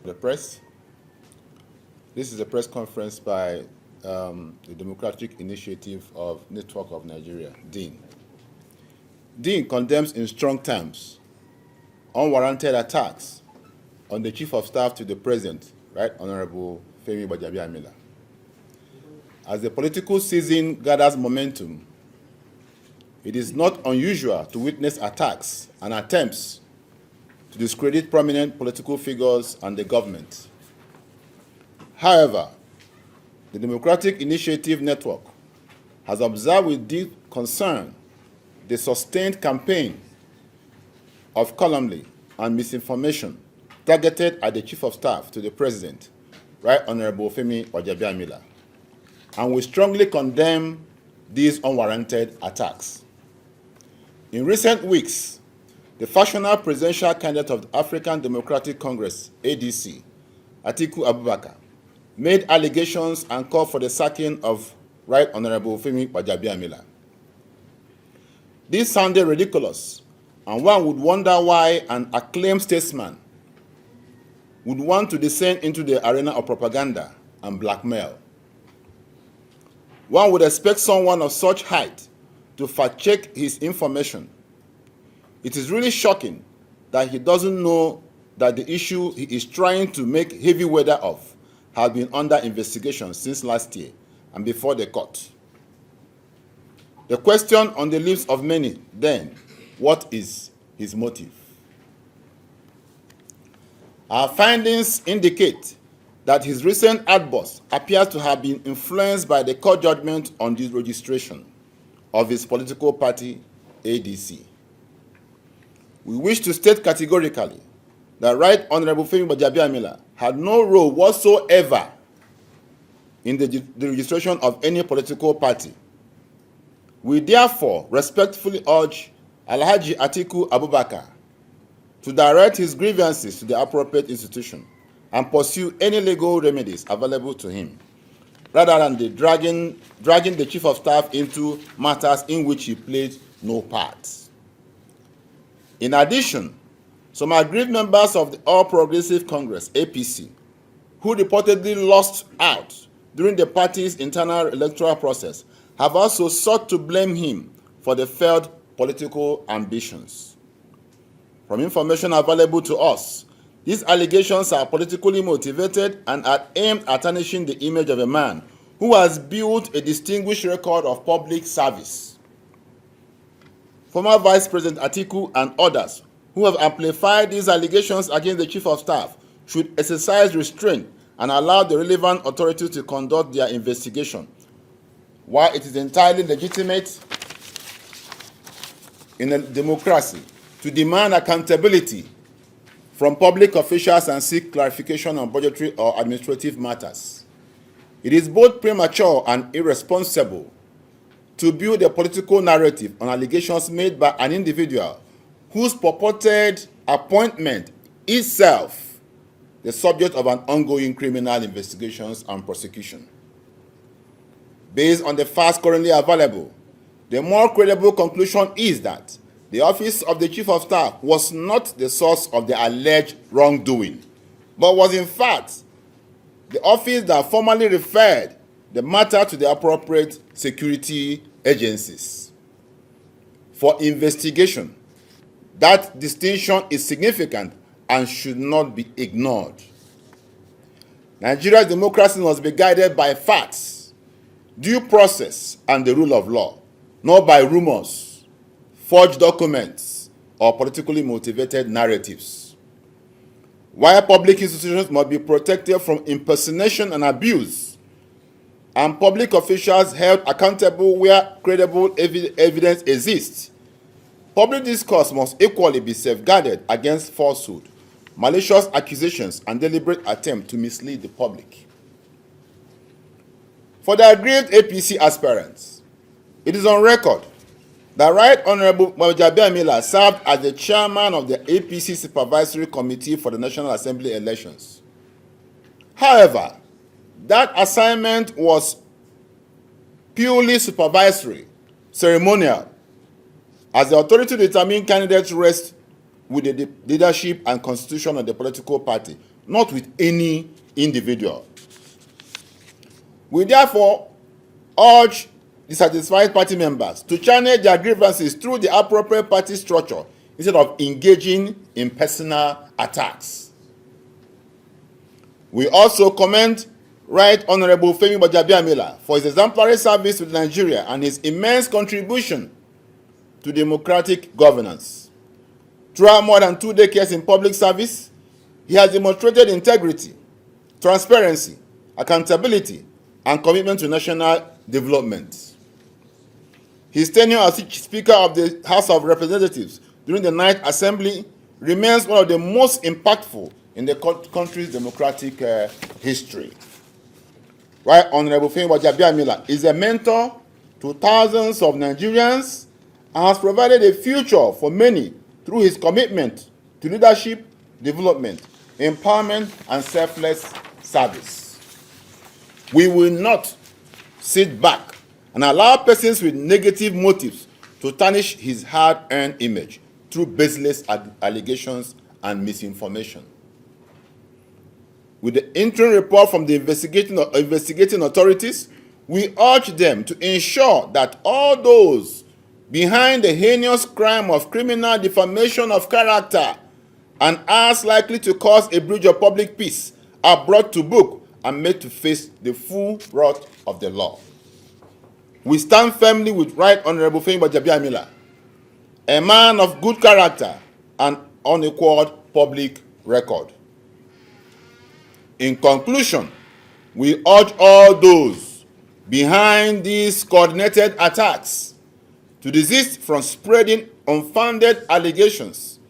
The press. This is a press conference by the Democratic Initiative of Network of Nigeria, DIN. DIN condemns in strong terms unwarranted attacks on the Chief of Staff to the President, Right Honorable Gbajabiamila. As the political season gathers momentum, it is not unusual to witness attacks and attempts to discredit prominent political figures and the government. However, the Democratic Initiative Network has observed with deep concern the sustained campaign of calumny and misinformation targeted at the Chief of Staff to the President, Right Honorable Gbajabiamila, and we strongly condemn these unwarranted attacks. In recent weeks, the factional presidential candidate of the African Democratic Congress, ADC, Atiku, made allegations and called for the sacking of Right Honorable Gbajabiamila. This sounded ridiculous, and one would wonder why an acclaimed statesman would want to descend into the arena of propaganda and blackmail. One would expect someone of such height to fact-check his information. It is really shocking that he doesn't know that the issue he is trying to make heavy weather of has been under investigation since last year and before the court. The question on the lips of many then, what is his motive? Our findings indicate that his recent outburst appears to have been influenced by the court judgment on the registration of his political party, ADC. We wish to state categorically that Right Honorable Gbajabiamila had no role whatsoever in the registration of any political party. We therefore respectfully urge Alhaji Atiku Abubakar to direct his grievances to the appropriate institution and pursue any legal remedies available to him, rather than dragging the Chief of Staff into matters in which he played no part. In addition, some aggrieved members of the All Progressive Congress, APC, who reportedly lost out during the party's internal electoral process, have also sought to blame him for the failed political ambitions. From information available to us, these allegations are politically motivated and are aimed at tarnishing the image of a man who has built a distinguished record of public service. Former Vice President Atiku and others who have amplified these allegations against the Chief of Staff should exercise restraint and allow the relevant authorities to conduct their investigation. While it is entirely legitimate in a democracy to demand accountability from public officials and seek clarification on budgetary or administrative matters, it is both premature and irresponsible to build a political narrative on allegations made by an individual whose purported appointment itself the subject of an ongoing criminal investigations and prosecution. Based on the facts currently available, the more credible conclusion is that the office of the Chief of Staff was not the source of the alleged wrongdoing, but was in fact the office that formally referred the matter to the appropriate security agencies for investigation. That distinction is significant and should not be ignored. Nigeria's democracy must be guided by facts, due process, and the rule of law, not by rumors, forged documents, or politically motivated narratives. While public institutions must be protected from impersonation and abuse, and public officials held accountable where credible evidence exists, public discourse must equally be safeguarded against falsehood, malicious accusations, and deliberate attempt to mislead the public. For the aggrieved APC aspirants, it is on record that Right Honorable Gbajabiamila served as the chairman of the APC Supervisory Committee for the National Assembly elections. However, that assignment was purely supervisory, ceremonial, as the authority to determine candidates rests with the leadership and constitution of the political party, not with any individual. We therefore urge dissatisfied party members to channel their grievances through the appropriate party structure instead of engaging in personal attacks. We also commend Right Honorable Gbajabiamila for his exemplary service to Nigeria and his immense contribution to democratic governance. Throughout more than 2 decades in public service, he has demonstrated integrity, transparency, accountability, and commitment to national development. His tenure as Speaker of the House of Representatives during the Ninth Assembly remains one of the most impactful in the country's democratic history. Right Honorable Gbajabiamila is a mentor to thousands of Nigerians and has provided a future for many through his commitment to leadership, development, empowerment, and selfless service. We will not sit back and allow persons with negative motives to tarnish his hard-earned image through baseless allegations and misinformation. With the interim report from the investigating authorities, we urge them to ensure that all those behind the heinous crime of criminal defamation of character and acts likely to cause a breach of public peace are brought to book and made to face the full wrath of the law. We stand firmly with Right Honorable Gbajabiamila, a man of good character and unequaled public record. In conclusion, we urge all those behind these coordinated attacks to desist from spreading unfounded allegations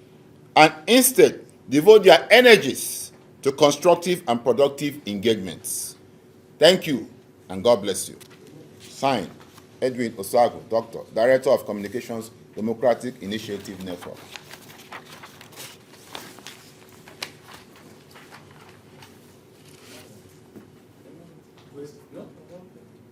and instead devote their energies to constructive and productive engagements. Thank you, and God bless you. Signed, Edwin Osago, Doctor, Director of Communications, Democratic Initiative Network. No?